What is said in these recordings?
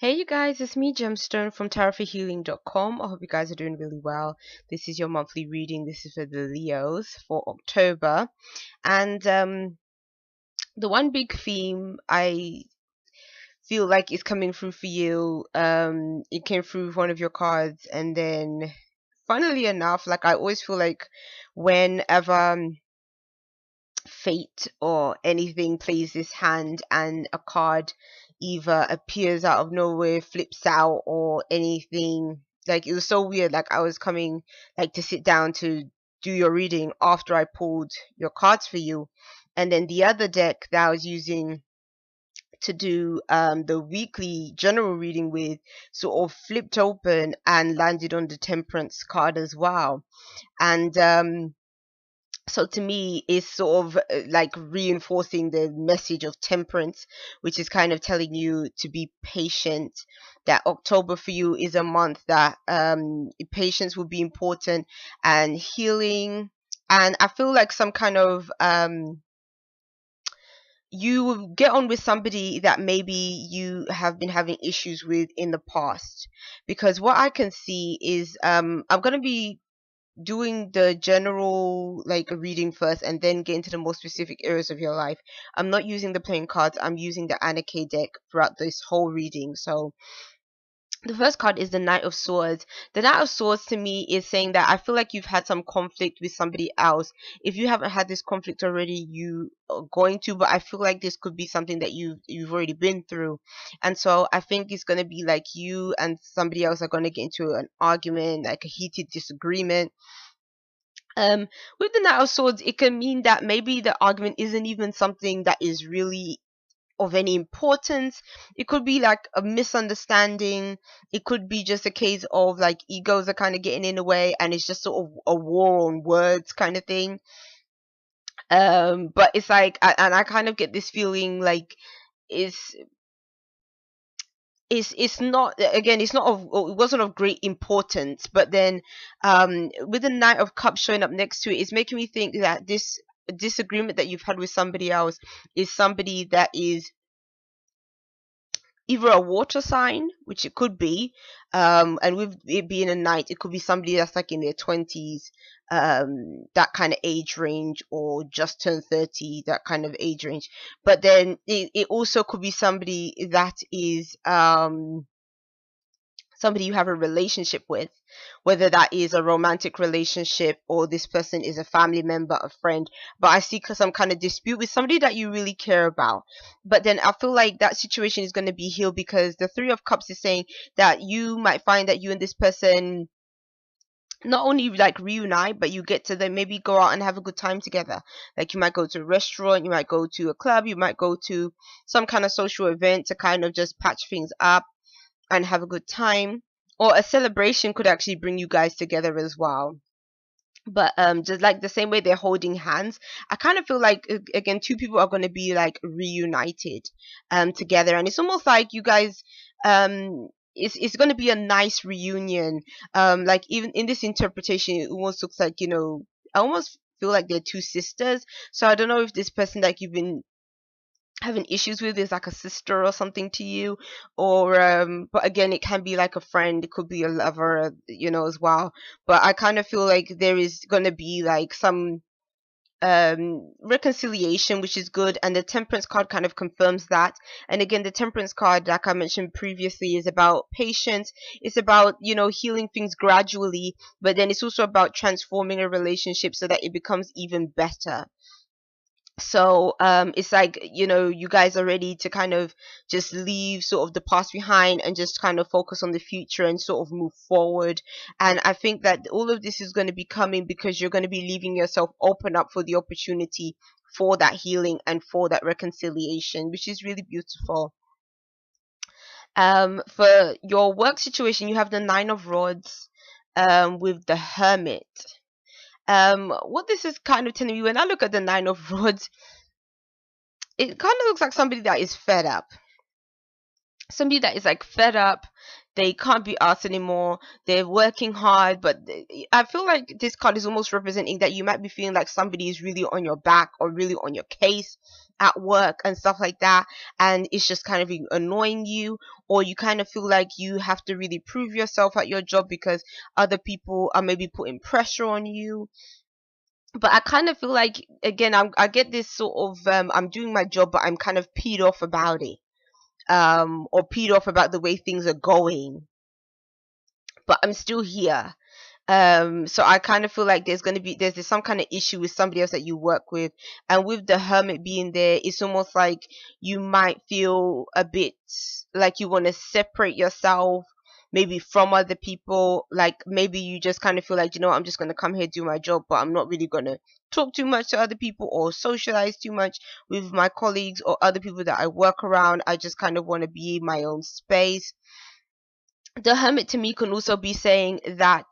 Hey you guys, it's me Gemstone from tarotforhealing.com. I hope you guys are doing really well. This is your monthly reading. This is for the Leos for October. And the one big theme I feel like is coming through for you, it came through with one of your cards, and then funnily enough, like I always feel like whenever fate or anything plays this hand and a card either appears out of nowhere, flips out, or anything. Like it was so weird. Like I was coming like to sit down to do your reading after I pulled your cards for you, and then the other deck that I was using to do the weekly general reading with sort of flipped open and landed on the Temperance card as well. And so to me is sort of like reinforcing the message of temperance, which is kind of telling you to be patient, that October for you is a month that patience will be important, and healing. And I feel like some kind of you will get on with somebody that maybe you have been having issues with in the past, because what I can see is I'm going to be doing the general like reading first and then get into the more specific areas of your life. I'm not using the playing cards, I'm using the Anarchy deck throughout this whole reading. So the first card is the Knight of Swords. The Knight of Swords to me is saying that I feel like you've had some conflict with somebody else. If you haven't had this conflict already, you are going to, but I feel like this could be something that you've already been through. And so I think it's going to be like you and somebody else are going to get into an argument, like a heated disagreement. um with the Knight of Swords, it can mean that maybe the argument isn't even something that is really of any importance. It could be like a misunderstanding. It could be just a case of like egos are kind of getting in the way, and it's just sort of a war on words kind of thing. But it's like and I kind of get this feeling like it's it's not, again, it's not of, it wasn't of great importance, but then with the Knight of Cups showing up next to it, it's making me think that this disagreement that you've had with somebody else is somebody that is either a water sign, which it could be, and with it being a knight, it could be somebody that's like in their 20s, that kind of age range, or just turned 30, that kind of age range. But then it also could be somebody that is somebody you have a relationship with, whether that is a romantic relationship or this person is a family member, a friend. But I see some kind of dispute with somebody that you really care about. But then I feel like that situation is going to be healed, because the Three of Cups is saying that you might find that you and this person not only like reunite, but you get to then maybe go out and have a good time together. Like you might go to a restaurant, you might go to a club, you might go to some kind of social event to kind of just patch things up and have a good time. Or a celebration could actually bring you guys together as well. But just like the same way they're holding hands, I kind of feel like again two people are going to be like reunited together, and it's almost like you guys it's going to be a nice reunion. Like even in this interpretation, it almost looks like, I almost feel like they're two sisters. So I don't know if this person that you've been having issues with is like a sister or something to you, or but again, it can be like a friend, it could be a lover, as well. But I kind of feel like there is going to be like some reconciliation, which is good, and the Temperance card kind of confirms that. And again, the Temperance card, like I mentioned previously, is about patience. It's about, healing things gradually, but then it's also about transforming a relationship so that it becomes even better. So it's like, you guys are ready to kind of just leave sort of the past behind and just kind of focus on the future and sort of move forward. And I think that all of this is going to be coming because you're going to be leaving yourself open up for the opportunity for that healing and for that reconciliation, which is really beautiful. For your work situation, you have the Nine of Rods with the Hermit. What this is kind of telling me, when I look at the Nine of Rods, it kind of looks like somebody that is fed up. somebody that is like fed up, they can't be asked anymore, they're working hard, but I feel like this card is almost representing that you might be feeling like somebody is really on your back or really on your case at work and stuff like that, and it's just kind of annoying you, or you kind of feel like you have to really prove yourself at your job because other people are maybe putting pressure on you. But I kind of feel like, again, I get this sort of I'm doing my job but I'm kind of peed off about it, or peed off about the way things are going, but I'm still here. So I kind of feel like there's some kind of issue with somebody else that you work with, and with the hermit being there, it's almost like you might feel a bit like you want to separate yourself maybe from other people. Like maybe you just kind of feel like, I'm just going to come here, do my job, but I'm not really going to talk too much to other people or socialize too much with my colleagues or other people that I work around. I just kind of want to be in my own space. The hermit to me can also be saying that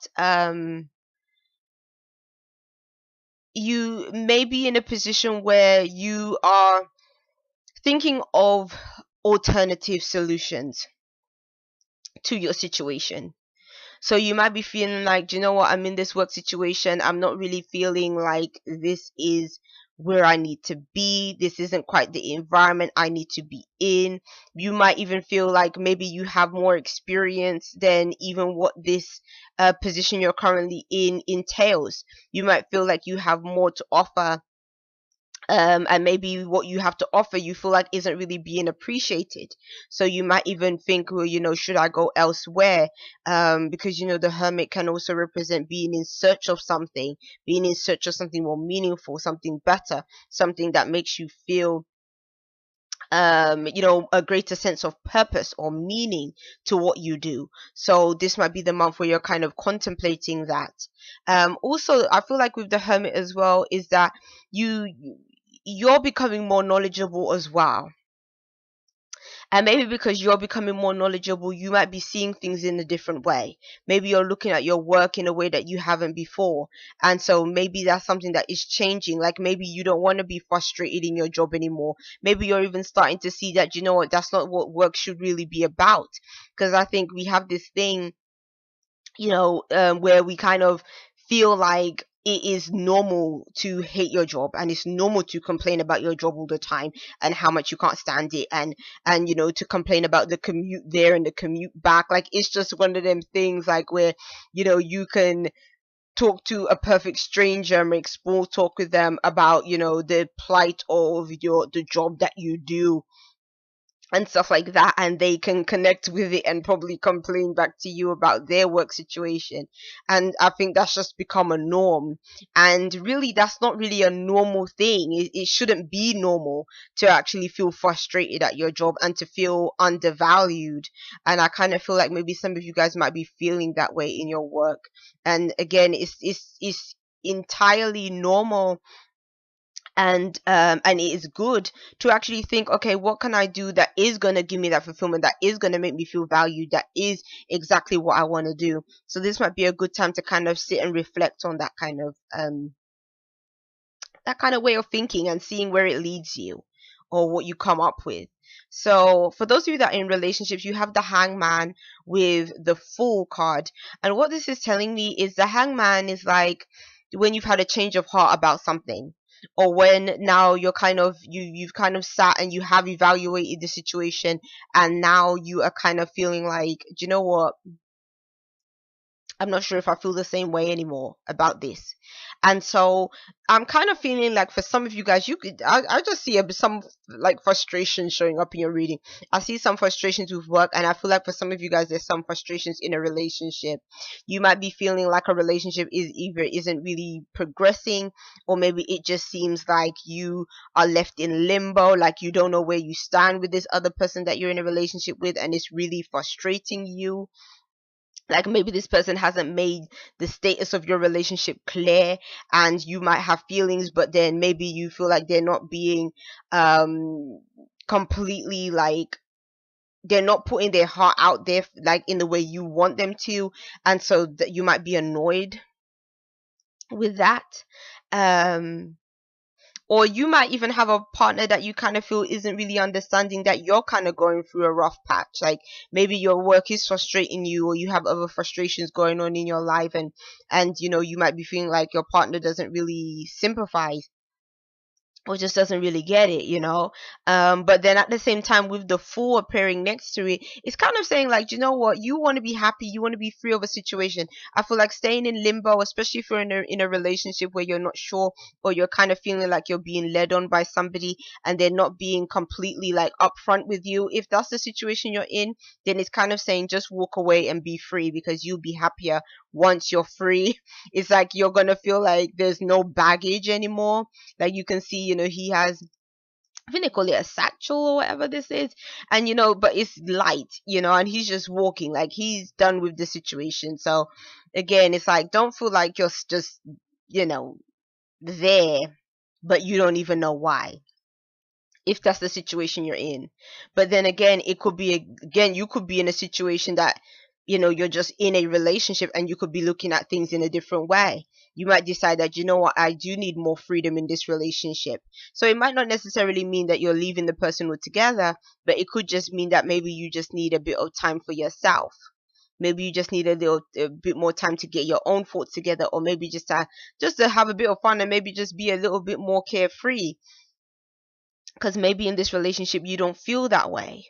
you may be in a position where you are thinking of alternative solutions to your situation. So you might be feeling like, "Do you know what, I'm in this work situation, I'm not really feeling like this is where I need to be. This isn't quite the environment I need to be in." You might even feel like maybe you have more experience than even what this position you're currently in entails. You might feel like you have more to offer, and maybe what you have to offer you feel like isn't really being appreciated. So you might even think, well, should I go elsewhere? Because the hermit can also represent being in search of something, being in search of something more meaningful, something better, something that makes you feel a greater sense of purpose or meaning to what you do. So this might be the month where you're kind of contemplating that. Also, I feel like with the hermit as well is that you're becoming more knowledgeable as well. And maybe because you're becoming more knowledgeable, you might be seeing things in a different way. Maybe you're looking at your work in a way that you haven't before. And so maybe that's something that is changing. Like maybe you don't want to be frustrated in your job anymore. Maybe you're even starting to see that, what, that's not what work should really be about. Because I think we have this thing, where we kind of feel like it is normal to hate your job, and it's normal to complain about your job all the time and how much you can't stand it, and to complain about the commute there and the commute back. Like it's just one of them things like where you can talk to a perfect stranger, make small talk with them about the plight of the job that you do and stuff like that, and they can connect with it and probably complain back to you about their work situation. And I think that's just become a norm, and really that's not really a normal thing. It shouldn't be normal to actually feel frustrated at your job and to feel undervalued. And I kind of feel like maybe some of you guys might be feeling that way in your work, and again, it's entirely normal, and it is good to actually think, okay, what can I do that is going to give me that fulfillment, that is going to make me feel valued, that is exactly what I want to do. So this might be a good time to kind of sit and reflect on that kind of way of thinking and seeing where it leads you or what you come up with. So for those of you that are in relationships, you have the hangman with the fool card, and what this is telling me is the hangman is like when you've had a change of heart about something, or when now you're kind of you've kind of sat and you have evaluated the situation, and now you are kind of feeling like, do you know what, I'm not sure if I feel the same way anymore about this. And so I'm kind of feeling like for some of you guys, I just see some like frustration showing up in your reading. I see some frustrations with work, and I feel like for some of you guys, there's some frustrations in a relationship. You might be feeling like a relationship isn't really progressing, or maybe it just seems like you are left in limbo, like you don't know where you stand with this other person that you're in a relationship with, and it's really frustrating you. Like maybe this person hasn't made the status of your relationship clear, and you might have feelings, but then maybe you feel like they're not being um completely, like they're not putting their heart out there like in the way you want them to, and so that you might be annoyed with that. um Or you might even have a partner that you kind of feel isn't really understanding that you're kind of going through a rough patch. Like maybe your work is frustrating you, or you have other frustrations going on in your life, and you might be feeling like your partner doesn't really sympathize or just doesn't really get it. But then at the same time, with the fool appearing next to it, it's kind of saying like, you know what, you want to be happy, you want to be free of a situation. I feel like staying in limbo, especially if you're in a relationship where you're not sure, or you're kind of feeling like you're being led on by somebody and they're not being completely like upfront with you. If that's the situation you're in, then it's kind of saying just walk away and be free, because you'll be happier once you're free. It's like you're gonna feel like there's no baggage anymore. Like you can see, he has, I think they call it a satchel or whatever this is, and but it's light, and he's just walking like he's done with the situation. So again, it's like, don't feel like you're just, you know, there, but you don't even know why, if that's the situation you're in. But then again, it could be, again, you could be in a situation that, you're just in a relationship and you could be looking at things in a different way. You might decide that, you know what, I do need more freedom in this relationship. So it might not necessarily mean that you're leaving the person altogether, but it could just mean that maybe you just need a bit of time for yourself. Maybe you just need a bit more time to get your own thoughts together, or maybe just to have a bit of fun, and maybe just be a little bit more carefree, because maybe in this relationship you don't feel that way.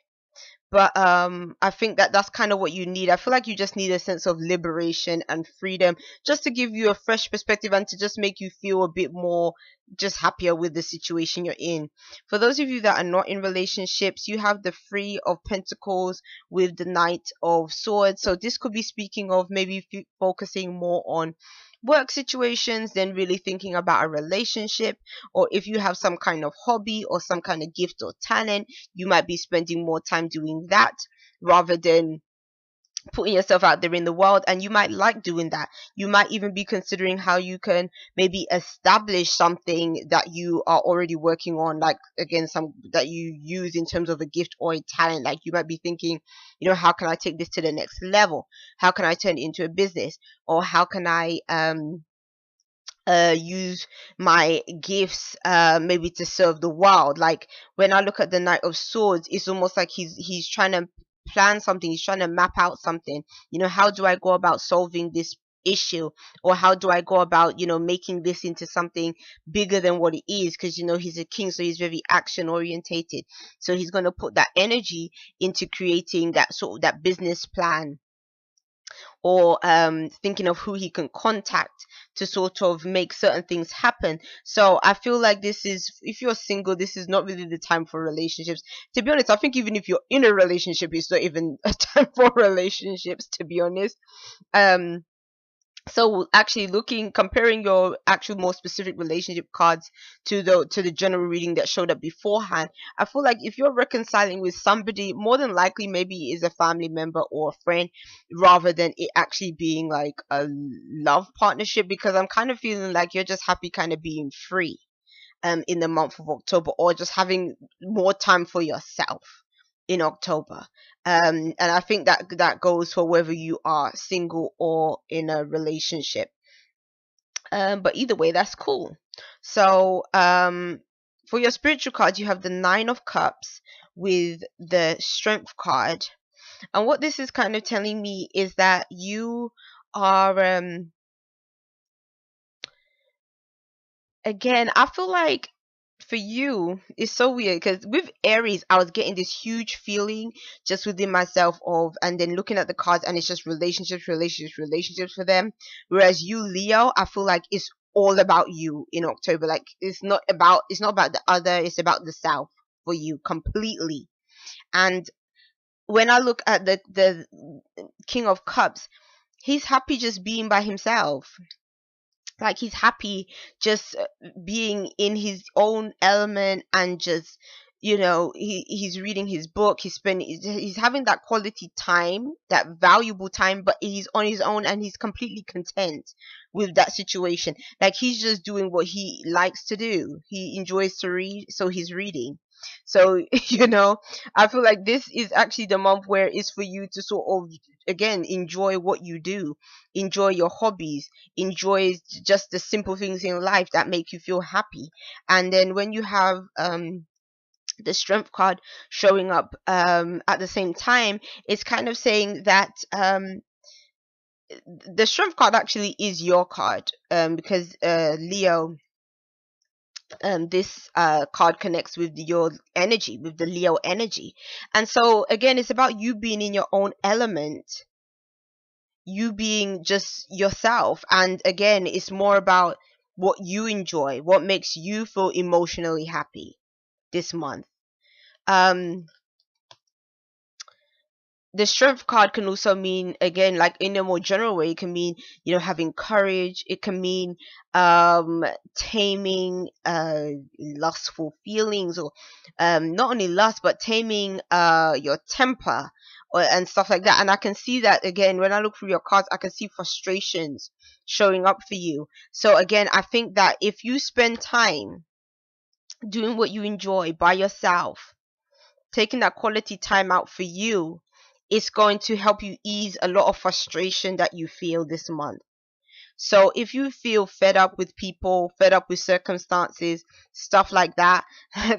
But I think that that's kind of what you need. I feel like you just need a sense of liberation and freedom, just to give you a fresh perspective and to just make you feel a bit more just happier with the situation you're in. For those of you that are not in relationships, you have the Three of Pentacles with the Knight of Swords. So this could be speaking of maybe focusing more on work situations than really thinking about a relationship. Or if you have some kind of hobby or some kind of gift or talent, you might be spending more time doing that rather than putting yourself out there in the world. And you might like doing that. You might even be considering how you can maybe establish something that you are already working on, like again, some that you use in terms of a gift or a talent. Like you might be thinking, how can I take this to the next level? How can I turn it into a business? Or how can I use my gifts maybe to serve the world? Like when I look at the Knight of Swords, it's almost like he's trying to plan something, he's trying to map out something. How do I go about solving this issue? Or how do I go about making this into something bigger than what it is? Because he's a king, so he's very action orientated, so he's going to put that energy into creating that sort of that business plan, or thinking of who he can contact to sort of make certain things happen. So I feel like this is, if you're single, this is not really the time for relationships. To be honest, I think even if you're in a relationship, it's not even a time for relationships, to be honest. um so actually comparing your actual more specific relationship cards to the general reading that showed up beforehand, I feel like if you're reconciling with somebody, more than likely maybe it is a family member or a friend, rather than it actually being like a love partnership, because I'm kind of feeling like you're just happy kind of being free in the month of October, or just having more time for yourself in October. And I think that goes for whether you are single or in a relationship. But either way, that's cool. So for your spiritual card, you have the Nine of Cups with the Strength card. And what this is kind of telling me is that you are again, I feel like for you, it's so weird because with Aries, I was getting this huge feeling just within myself of, and then looking at the cards, and it's just relationships, relationships, relationships for them. Whereas you, Leo, I feel like it's all about you in October. Like it's not about the other, it's about the self for you completely. And when I look at the King of Cups, he's happy just being by himself. Like he's happy just being in his own element, and just he's reading his book, he's having that quality time, that valuable time, but he's on his own and he's completely content with that situation. Like he's just doing what he likes to do. He enjoys to read, so he's reading. So I feel like this is actually the month where it's for you to sort of, again, enjoy what you do, enjoy your hobbies, enjoy just the simple things in life that make you feel happy. And then when you have the strength card showing up at the same time, it's kind of saying that the strength card actually is your card, because Leo, this card connects with your energy, with the Leo energy. And so again, it's about you being in your own element, you being just yourself. And again, it's more about what you enjoy, what makes you feel emotionally happy this month. um the strength card can also mean, again, like in a more general way, it can mean, having courage. It can mean um taming lustful feelings, or not only lust, but taming your temper, and stuff like that. And I can see that, again, when I look through your cards, I can see frustrations showing up for you. So again, I think that if you spend time doing what you enjoy by yourself, taking that quality time out for you, is going to help you ease a lot of frustration that you feel this month. So if you feel fed up with people, fed up with circumstances, stuff like that,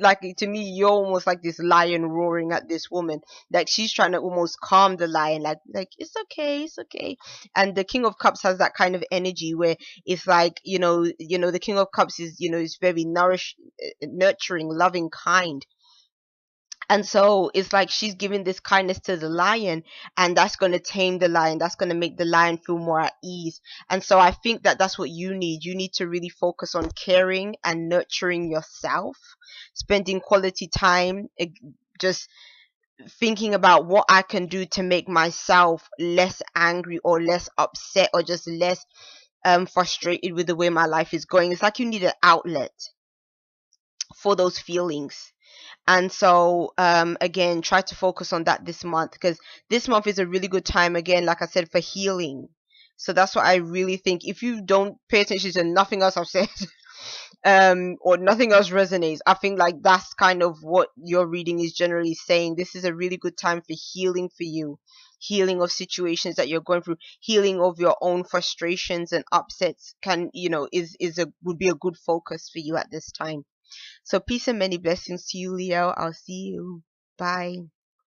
like, to me, you're almost like this lion roaring at this woman. Like, she's trying to almost calm the lion, like it's okay, it's okay. And the King of Cups has that kind of energy where it's like, the King of Cups is very nurturing, loving, kind. And so it's like she's giving this kindness to the lion, and that's going to tame the lion. That's going to make the lion feel more at ease. And so I think that that's what you need. You need to really focus on caring and nurturing yourself, spending quality time, just thinking about what I can do to make myself less angry or less upset or just less frustrated with the way my life is going. It's like you need an outlet for those feelings. And so again, try to focus on that this month, because this month is a really good time, again, like I said, for healing. So that's what I really think. If you don't pay attention to nothing else I've said, or nothing else resonates, I think like that's kind of what your reading is generally saying. This is a really good time for healing for you, healing of situations that you're going through, healing of your own frustrations and upsets, can is a would be a good focus for you at this time. So peace and many blessings to you, Leo. I'll see you. Bye.